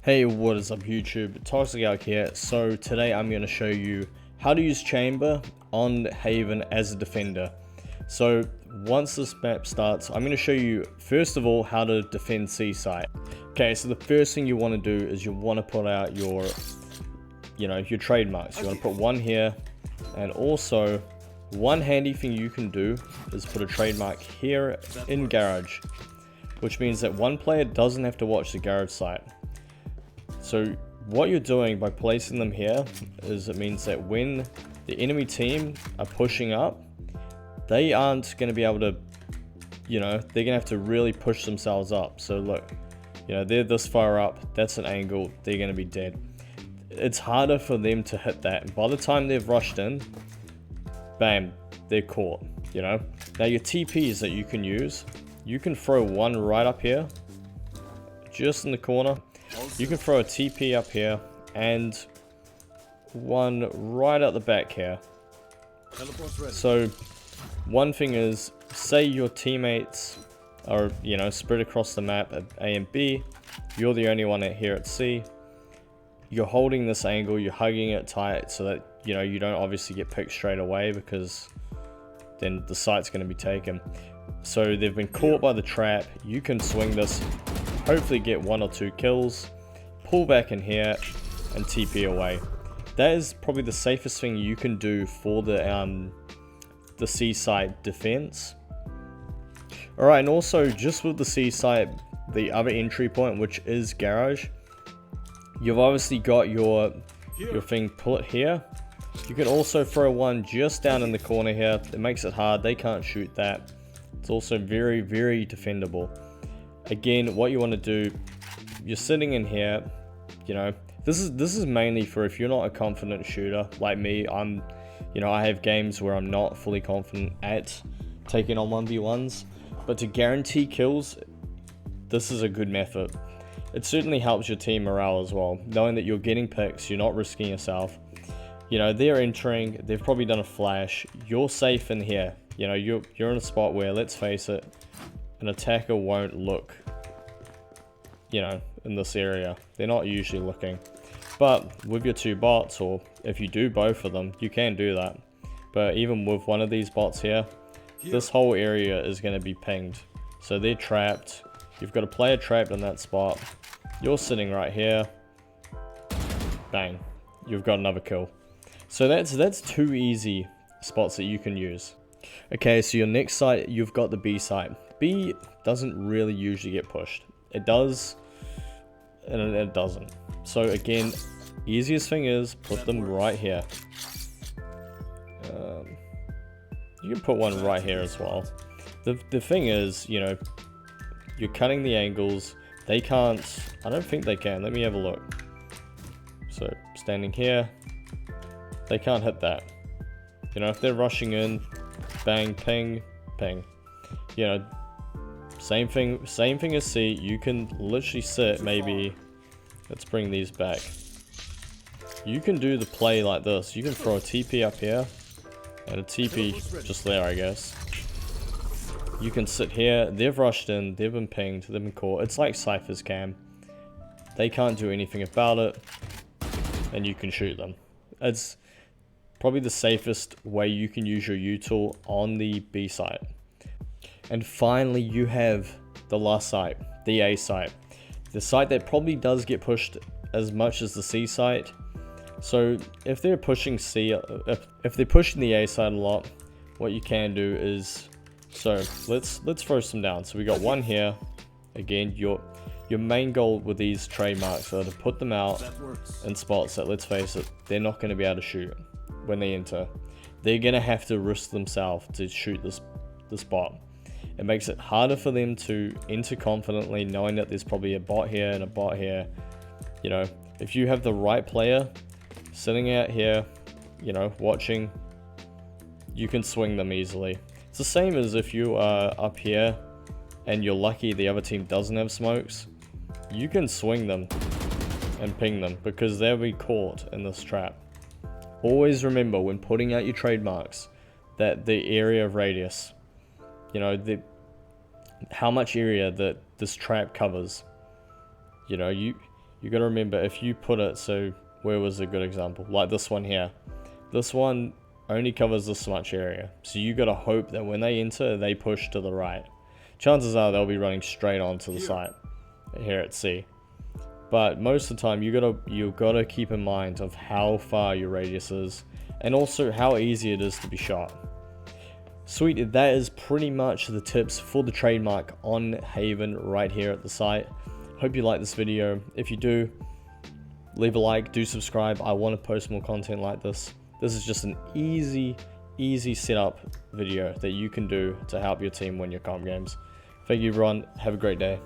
Hey, what is up YouTube? Toxicelk here. So today I'm going to show you how to use Chamber on Haven as a defender. So once this map starts, I'm going to show you first of all how to defend Seaside. Okay, so the first thing you want to do is you want to put out your trademarks. You want to put one here, and also one handy thing you can do is put a trademark here in Garage, which means that one player doesn't have to watch the Garage site. So what you're doing by placing them here is it means that when the enemy team are pushing up, they aren't going to be able to, they're going to have to really push themselves up. So look, they're this far up, that's an angle, they're going to be dead. It's harder for them to hit that. By the time they've rushed in, bam, they're caught, Now your TPs that you can use, you can throw one right up here, just in the corner. You can throw a TP up here and one right at the back here. So one thing is, say your teammates are spread across the map at A and B, you're the only one here at C. You're holding this angle, you're hugging it tight so that you don't obviously get picked straight away, because then the site's going to be taken. So they've been caught by the trap. You can swing this, hopefully get 1 or 2 kills, pull back in here and TP away. That is probably the safest thing you can do for the Seaside defense. Alright, and also just with the Seaside, the other entry point, which is Garage, you've obviously got your thing put here. You can also throw one just down in the corner here. It makes it hard, they can't shoot that. It's also very, very defendable. Again, what you want to do, you're sitting in here, this is mainly for if you're not a confident shooter like me. I have games where I'm not fully confident at taking on 1v1s, but to guarantee kills, this is a good method. It certainly helps your team morale as well, knowing that you're getting picks, you're not risking yourself. They're entering, they've probably done a flash, you're safe in here. You're in a spot where, let's face it, an attacker won't look, in this area. They're not usually looking. But with your 2 bots, or if you do both of them, you can do that. But even with one of these bots here, this whole area is going to be pinged. So they're trapped. You've got a player trapped in that spot. You're sitting right here. Bang. You've got another kill. So that's 2 easy spots that you can use. Okay, so your next site, you've got the B site. B doesn't really usually get pushed. It does, and it doesn't. So again, easiest thing is put them right here. You can put one right here as well. The thing is, you're cutting the angles. They can't, I don't think they can. Let me have a look. So standing here, they can't hit that. If they're rushing in, bang, ping, ping. Same thing as C. You can literally sit, maybe, let's bring these back. You can do the play like this. You can throw a TP up here and a TP just there, I guess. You can sit here, they've rushed in, they've been pinged, they've been caught. It's like Cypher's cam. They can't do anything about it, and you can shoot them. It's probably the safest way you can use your U tool on the B site. And finally, you have the last site, the A site. The site that probably does get pushed as much as the C site. So if they're pushing C, if they're pushing the A site a lot, what you can do is, so let's throw some down. So we got one here. Again, your main goal with these trademarks are to put them out in spots that, let's face it, they're not going to be able to shoot when they enter. They're going to have to risk themselves to shoot the spot. It makes it harder for them to enter confidently, knowing that there's probably a bot here and a bot here. If you have the right player sitting out here, watching, you can swing them easily. It's the same as if you are up here and you're lucky the other team doesn't have smokes. You can swing them and ping them because they'll be caught in this trap. Always remember when putting out your trademarks that the area of radius, how much area that this trap covers. you got to remember, if you put it, so where was a good example? Like this one here. This one only covers this much area. So you got to hope that when they enter, they push to the right. Chances are they'll be running straight onto the site here at C. But most of the time, you gotta keep in mind of how far your radius is, and also how easy it is to be shot. Sweet, that is pretty much the tips for the trademark on Haven right here at the site. Hope you like this video. If you do, leave a like, do subscribe. I want to post more content like this. This is just an easy setup video that you can do to help your team win your comp games. Thank you everyone, have a great day.